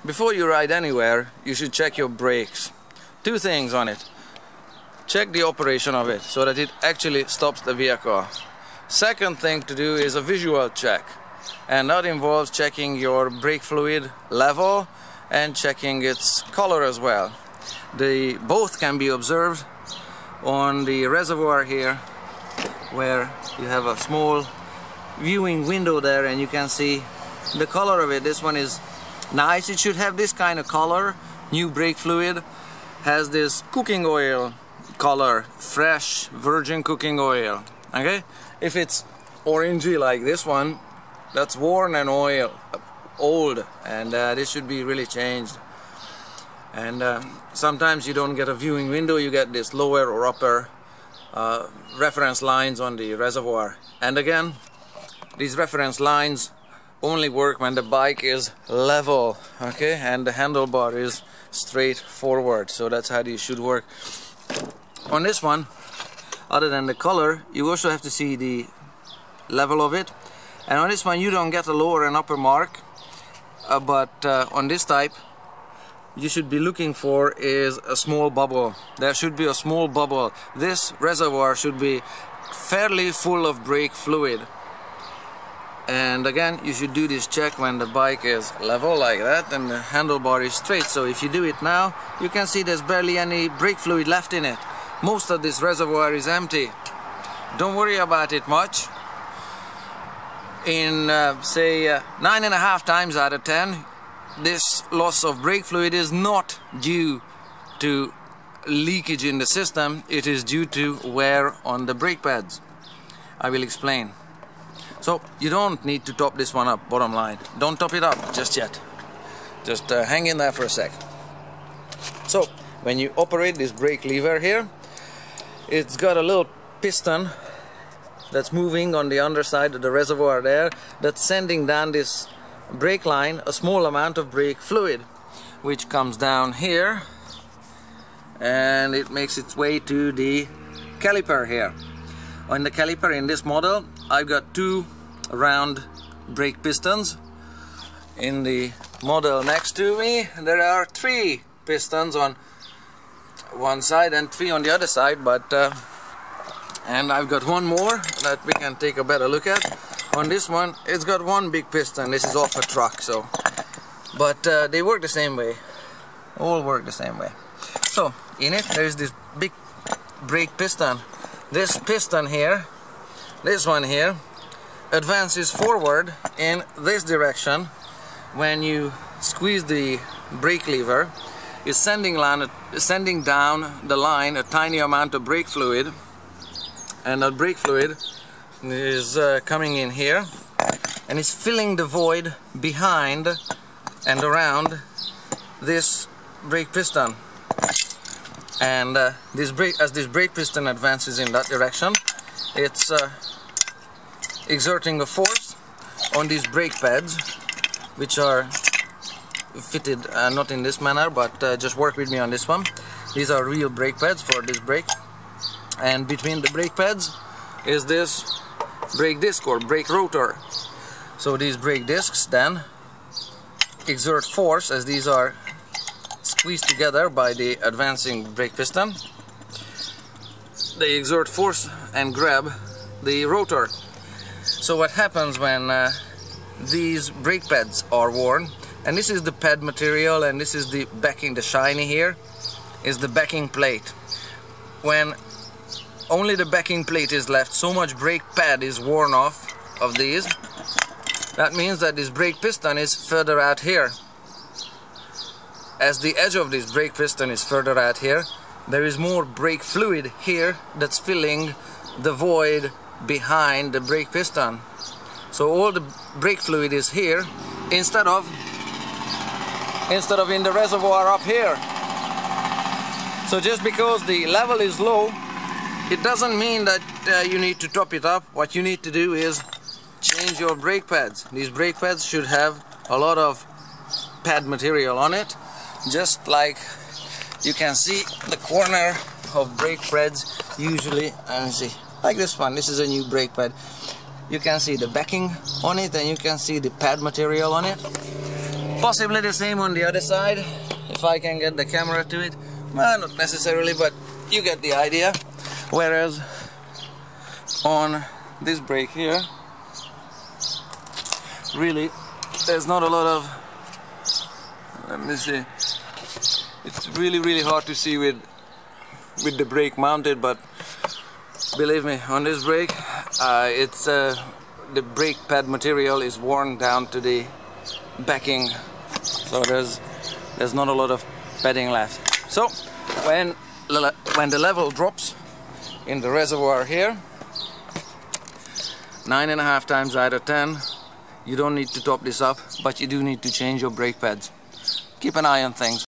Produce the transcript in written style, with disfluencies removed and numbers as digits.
Before you ride anywhere, you should check your brakes. Two things on it. Check the operation of it so that it actually stops the vehicle. Second thing to do is a visual check, and that involves checking your brake fluid level and checking its color as well. Both can be observed on the reservoir here, where you have a small viewing window there, and you can see the color of it. This one is nice. It should have this kind of color. New brake fluid has this cooking oil color, fresh virgin cooking oil. Okay, if it's orangey like this one, that's worn and old, and this should be really changed. And sometimes you don't get a viewing window, you get this lower or upper reference lines on the reservoir. And again, these reference lines only work when the bike is level, okay, and the handlebar is straight forward. So that's how these should work. On this one, other than the color, you also have to see the level of it. And on this one you don't get a lower and upper mark, but on this type you should be looking for is a small bubble. There should be a small bubble. This reservoir should be fairly full of brake fluid. And again, you should do this check when the bike is level like that and the handlebar is straight. So if you do it now, you can see there's barely any brake fluid left in it. Most of this reservoir is empty. Don't worry about it much. In say 9.5 times out of 10, this loss of brake fluid is not due to leakage in the system. It is due to wear on the brake pads. I will explain. So you don't need to top this one up, bottom line. Don't top it up just yet. Just hang in there for a sec. So when you operate this brake lever here, it's got a little piston that's moving on the underside of the reservoir there, that's sending down this brake line a small amount of brake fluid, which comes down here and it makes its way to the caliper here. On the caliper in this model, I've got two round brake pistons. In the model next to me, there are 3 pistons on one side and 3 on the other side, but and I've got one more that we can take a better look at. On this one, it's got one big piston. This is off a truck, so but they work the same way. All work the same way. So in it, there is this big brake piston. This piston here, this one here, advances forward in this direction. When you squeeze the brake lever, it's sending down the line a tiny amount of brake fluid, and that brake fluid is coming in here and it's filling the void behind and around this brake piston. And as this brake piston advances in that direction, it's exerting a force on these brake pads, which are fitted not in this manner, but just work with me on this one. These are real brake pads for this brake, and between the brake pads is this brake disc or brake rotor. So these brake discs then exert force, as these are squeezed together by the advancing brake piston. They exert force and grab the rotor. So what happens when these brake pads are worn, and this is the pad material and this is the backing, the shiny here is the backing plate. When only the backing plate is left, so much brake pad is worn off of these. That means that this brake piston is further out here. As the edge of this brake piston is further out here, there is more brake fluid here that's filling the void behind the brake piston. So all the brake fluid is here instead of in the reservoir up here. So just because the level is low, it doesn't mean that you need to top it up. What you need to do is change your brake pads. These brake pads should have a lot of pad material on it, just like you can see the corner of brake pads usually. Let me see, like this one. This is a new brake pad. You can see the backing on it and you can see the pad material on it. Possibly the same on the other side, if I can get the camera to it. Well, not necessarily, but you get the idea. Whereas on this brake here, really, there's not a lot of, let me see, it's really hard to see with the brake mounted, but believe me, on this brake, the brake pad material is worn down to the backing, so there's not a lot of padding left. So when the level drops in the reservoir here, 9.5 times out of 10, you don't need to top this up, but you do need to change your brake pads. Keep an eye on things.